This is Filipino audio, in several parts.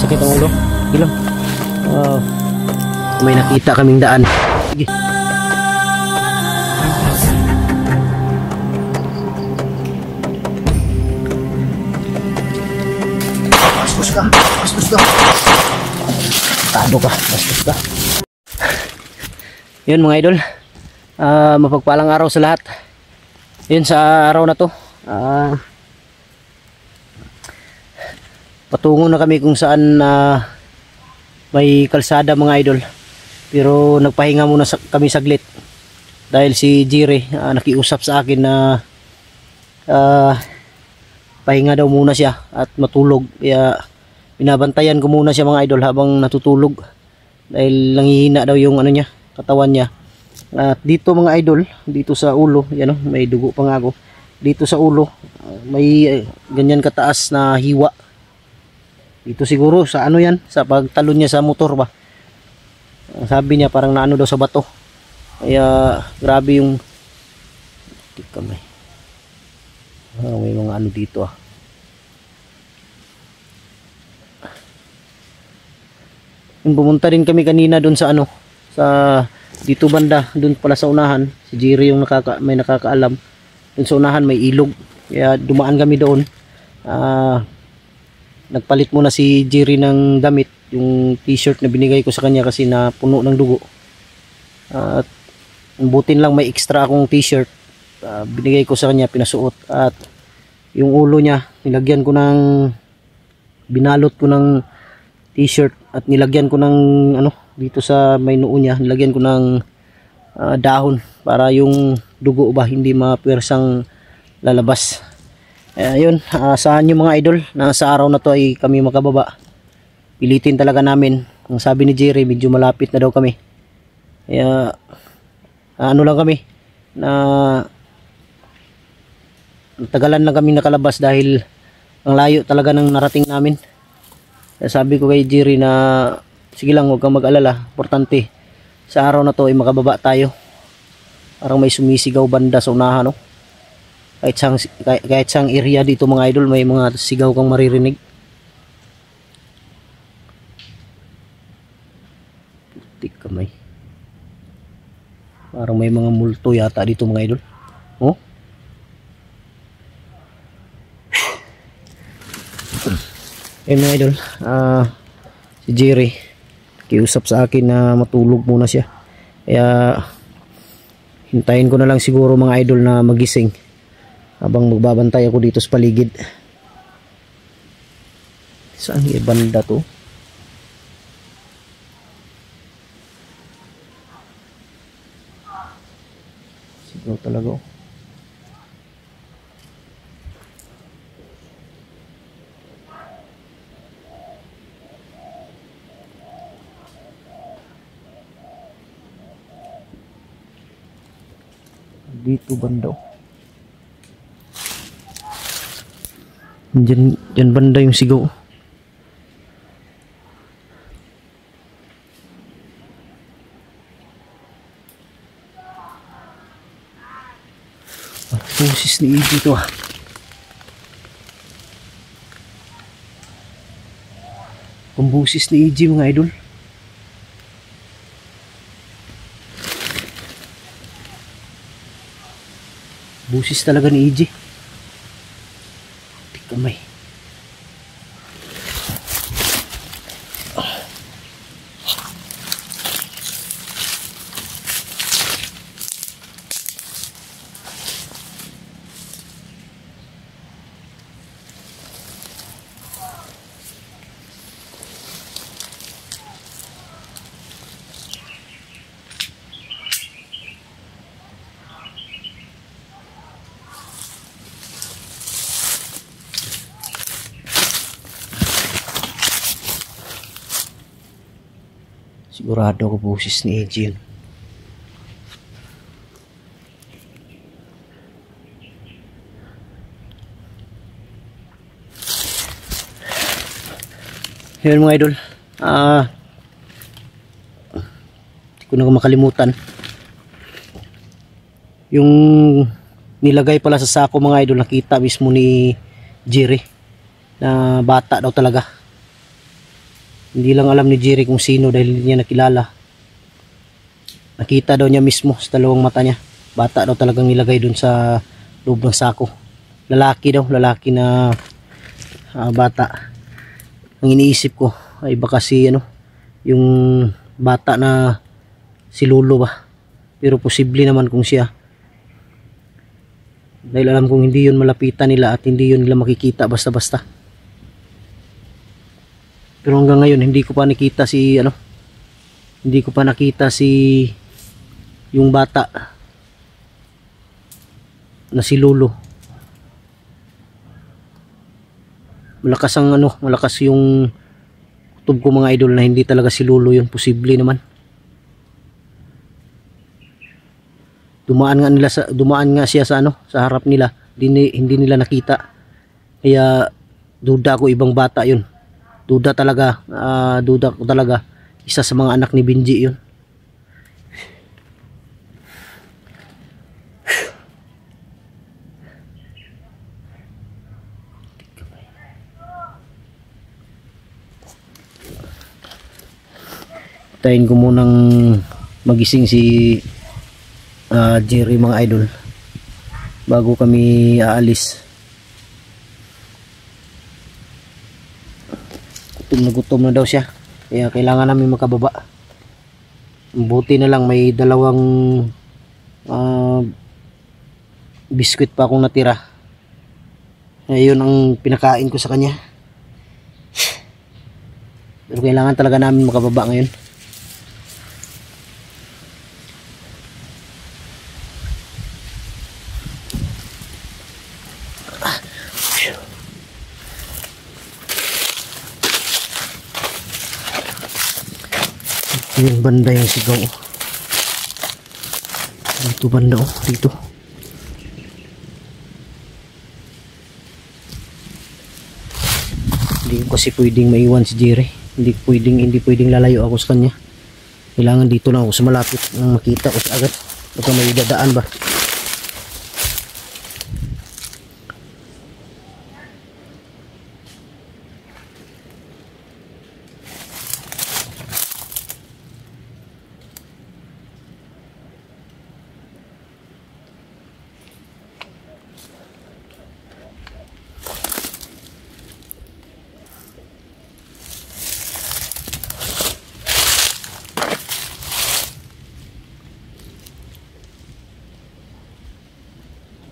Sakit ang ulo. Sige lang. May nakita kaming daan. Sige. Bastos ka. Bastos ka. Tado ka. Bastos ka. Yun mga idol. Mapagpalang araw sa lahat. Yun sa araw na to. Patungo na kami kung saan may kalsada mga idol, pero nagpahinga muna kami saglit dahil si Jire nakiusap sa akin na pahinga daw muna siya at matulog, kaya binabantayan ko muna siya mga idol habang natutulog dahil nanghihina daw yung ano niya, katawan niya. At dito mga idol, dito sa ulo, yan o, may dugo pa nga ako dito sa ulo, may ganyan kataas na hiwa. Ito siguro sa ano yan, sa pagtalon niya sa motor ba. Sabi niya parang naano daw sa bato. Kaya grabe yung kamay. May mga ano dito Yung pumunta rin kami kanina doon sa ano, sa dito banda, doon pala sa unahan. Si Jiri yung may nakakaalam. Doon sa unahan may ilog. Kaya dumaan kami doon. Nagpalit muna si Jiri ng damit, yung t-shirt na binigay ko sa kanya kasi na puno ng dugo. At butin lang may extra akong t-shirt, binigay ko sa kanya, pinasuot. At yung ulo niya, nilagyan ko ng, binalot ko ng t-shirt at nilagyan ko ng ano, dito sa may noo niya, nilagyan ko ng dahon para yung dugo ba hindi mapirsang lalabas. Ayun, asahan nyo mga idol na sa araw na to ay kami makababa. Pilitin talaga namin. Ang sabi ni Jerry, medyo malapit na daw kami. Kaya ano lang kami na tagalan lang kami nakalabas dahil ang layo talaga ng narating namin. Kaya sabi ko kay Jerry na sige lang, huwag kang mag-alala, importante sa araw na to ay makababa tayo. Parang may sumisigaw banda sa unahan, no? Kahit sang area dito mga idol, may mga sigaw kang maririnig. Putik kamay. Parang may mga multo yata dito mga idol. Oh? Ayun mga idol, si Jerry kiusap sa akin na matulog muna siya. Kaya hintayin ko na lang siguro mga idol na magising habang magbabantay ako dito sa paligid. Saan yung banda to? Siguro talaga dito banda. Diyan banda yung sigaw. Busis ni EG to Pambusis ni EG mga idol. Busis talaga ni EG. Kamay. Sigurado ako busis ni EG yun. Yun mga idol, hindi ko na makalimutan yung nilagay pala sa sako mga idol. Nakita mismo ni Jerry na bata daw talaga. Hindi lang alam ni Jerry kung sino dahil hindi niya nakilala. Nakita daw niya mismo sa dalawang mata niya. Bata daw talagang nilagay dun sa loob ng sako. Lalaki daw, lalaki na bata. Ang iniisip ko ay baka si yung bata na si Lolo ba. Pero posible naman kung siya. Dahil alam kong hindi yun malapitan nila at hindi yun nila makikita basta-basta. Pero hanggang ngayon hindi ko pa nakita si yung bata na si Lolo. Malakas yung kutob ko mga idol na hindi talaga si Lolo yun. Posible naman. Dumaan nga siya sa harap nila. Hindi nila nakita. Kaya duda ko ibang bata yun. Duda ko talaga isa sa mga anak ni Benji yun. Tayin ko munang magising si Jerry mga idol bago kami aalis. Gutom na daw siya, kaya kailangan namin makababa. Buti na lang may dalawang biskwit pa akong natira. Ayun ang pinakain ko sa kanya. Pero kailangan talaga namin makababa ngayon. Yung banda yung sigaw. Dito banda dito. Hindi ko kasi pwedeng maiwan si Jerry. Hindi pwedeng lalayo ako sa kanya. Kailangan dito lang ako sa malapit nang makita ko agad. Baka may dadaan ba.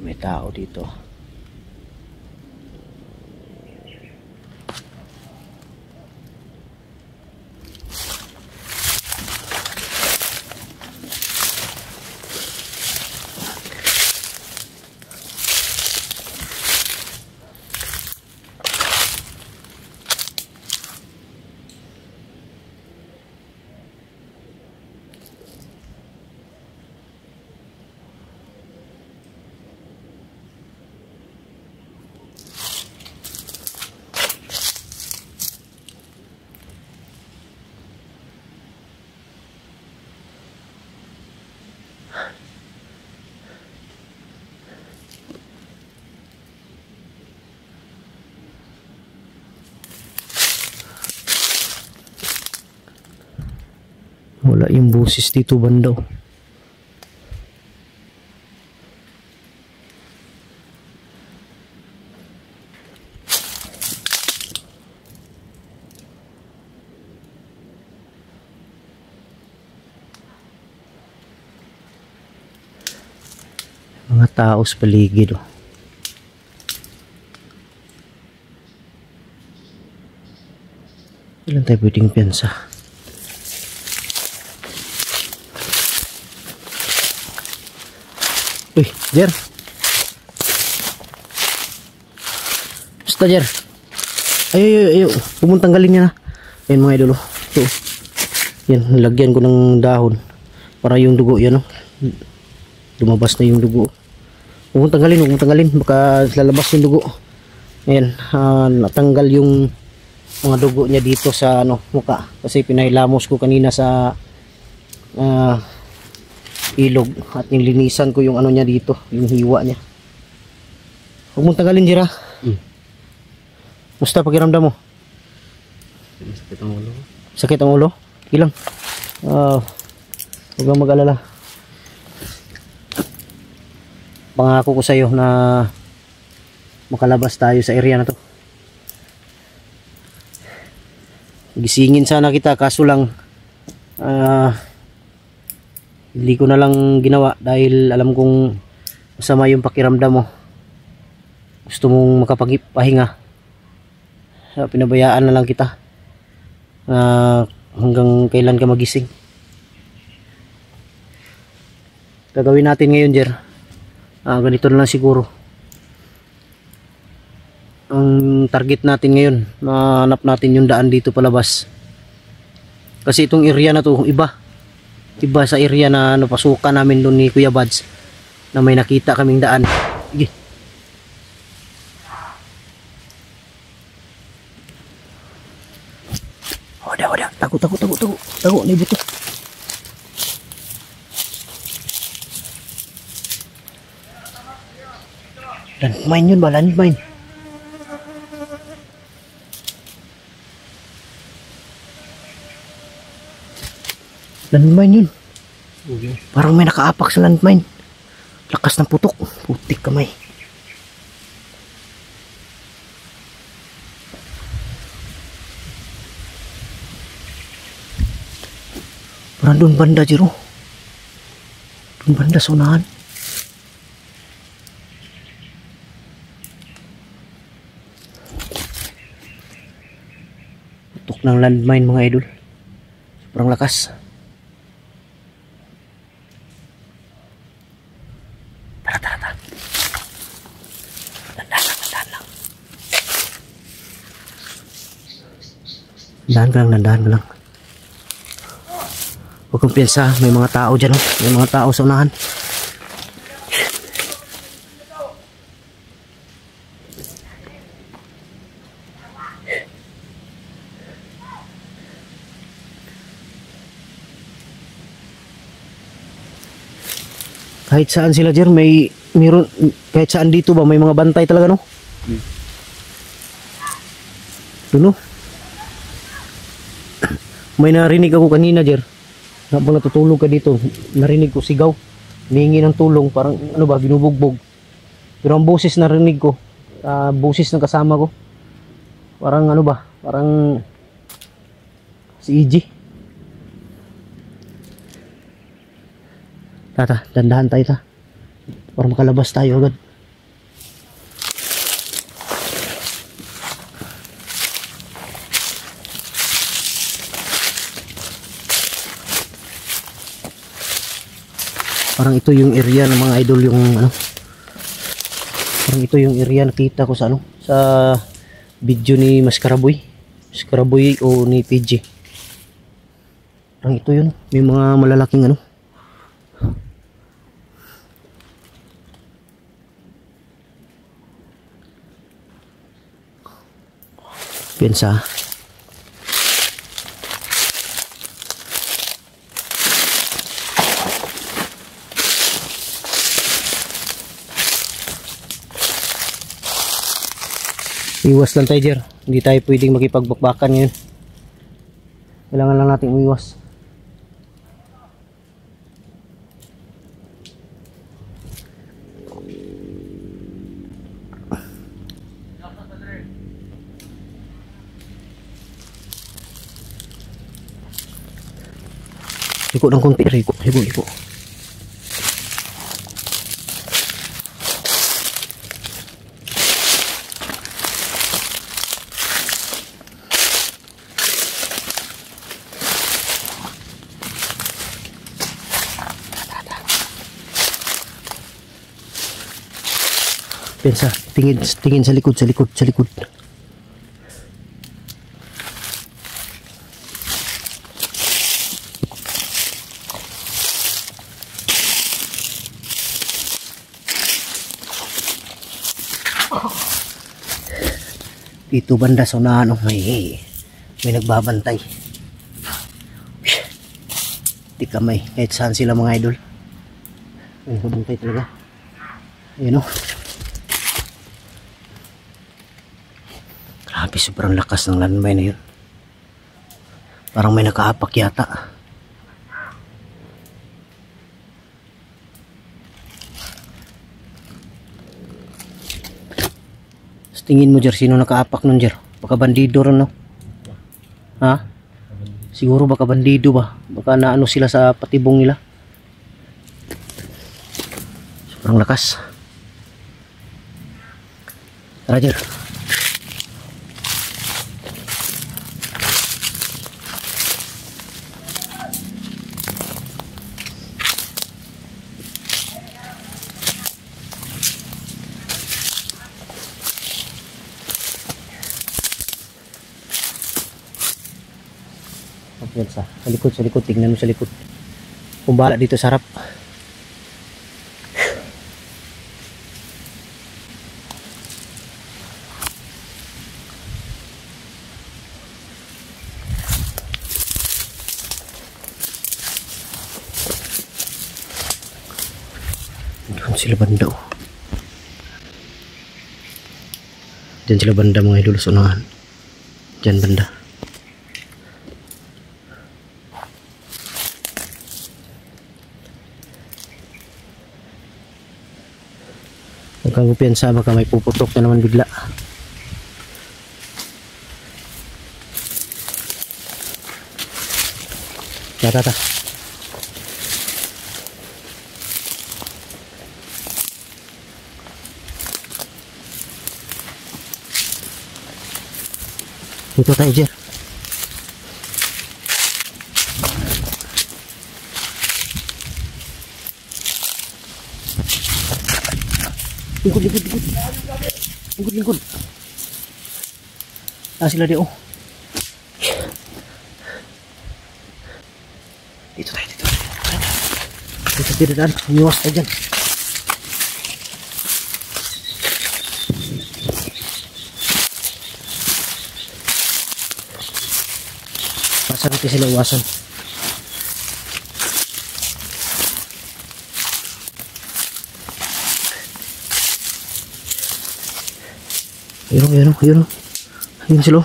May tao dito. Wala yung boses dito banda. Mga tao sa paligid. Ilan tayo pwedeng piyansa? Uy, Jer. Basta, Jer. Ayo. Pumuntang galing niya na. Ayan mga idolo. Ito. Yan, lagyan ko ng dahon. Para yung dugo, yan lumabas na yung dugo. Huwag tanggalin. Baka lalabas yung dugo. Ayan, natanggal yung mga dugo niya dito sa muka. Kasi pinahilamos ko kanina sa ilog at nilinisan ko yung niya dito, yung hiwa niya. Huwag mong tanggalin, Jira. Musta pakiramdam mo? Sakit ang ulo. Sakit ang ulo? Ilang? Huwag kang mag-alala. Pangako ko sa iyo na makalabas tayo sa area na to. Gisingin sana kita kaso lang hindi ko na lang ginawa dahil alam kong masama yung pakiramdam mo. Gusto mong makapagpahinga. Pinabayaan na lang kita hanggang kailan ka magising. Gagawin natin ngayon, Jer, ganito na lang siguro. Ang target natin ngayon, mahanap natin yung daan dito palabas. Kasi itong area na to iba sa area na pasukan namin doon ni Kuya Bads, na may nakita kaming daan. Sige. Wala. Tago ni buto. Landmine yun ba? Landmine. Landmine yun. Okay. Parang may nakaapak sa landmine. Lakas ng putok. Putik kamay. Parang doon banda, Jiro. Doon banda sa unahan. Putok ng landmine, mga idol. Sobrang lakas. Tara. Dandan lang. Dandan ka lang. Huwag kang piyansa, may mga tao dyan, oh. May mga tao sa unahan. Kahit saan sila, Jer, meron, kahit saan dito ba, may mga bantay talaga, no? Doon, no? May narinig ako kanina, Jer. Habang natutulog ka dito, narinig ko sigaw, hiningi ng tulong, parang ano ba, binubugbog. Pero ang boses narinig ko, boses ng kasama ko, parang ano ba, parang si EJ. Dandahan tayo para makalabas tayo agad. Parang ito yung area ng mga idol, yung ano. Parang ito yung area nakita ko sa ano, sa video ni Maskaraboy o ni PJ. Parang ito yun, may mga malalaking ano. Piyansa. Iwas lang tayo, Jer. Hindi tayo pwedeng makipagbakbakan ngayon. Kailangan lang natin umiwas. Liko ng konti, liko. Pensa, tingin sa likod. Dito banda sa unahan, oh, may nagbabantay. Di kamay, kahit saan sila mga idol. May nagbabantay talaga. Ayun, oh. Grabe, sobrang lakas ng landmine na yun. Parang may nakaapak yata. Tingin mo, Jer, sino nakaapak nun, Jer? Baka bandido rin, no? Ha? Siguro baka bandido ba? Baka naano sila sa patibong nila. Sobrang lakas. Tara, Jer. Yan sa likod, tingnan mo sa likod. Kumbala dito sa harap. Doon sila banda, oh. Diyan sila banda, mga idol, sa unahan. Diyan banda. Huwag kang piyansa, baka may puputok na naman bigla. Tata. Dito tayo, Jer. Lingkod. Sila di, oh. Dito tayo. Dito tayo. Umiwas tayo dyan. Pasang natin sila iwasan. Ayun sila.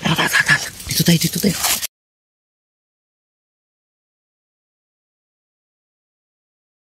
Tara. Dito tayo.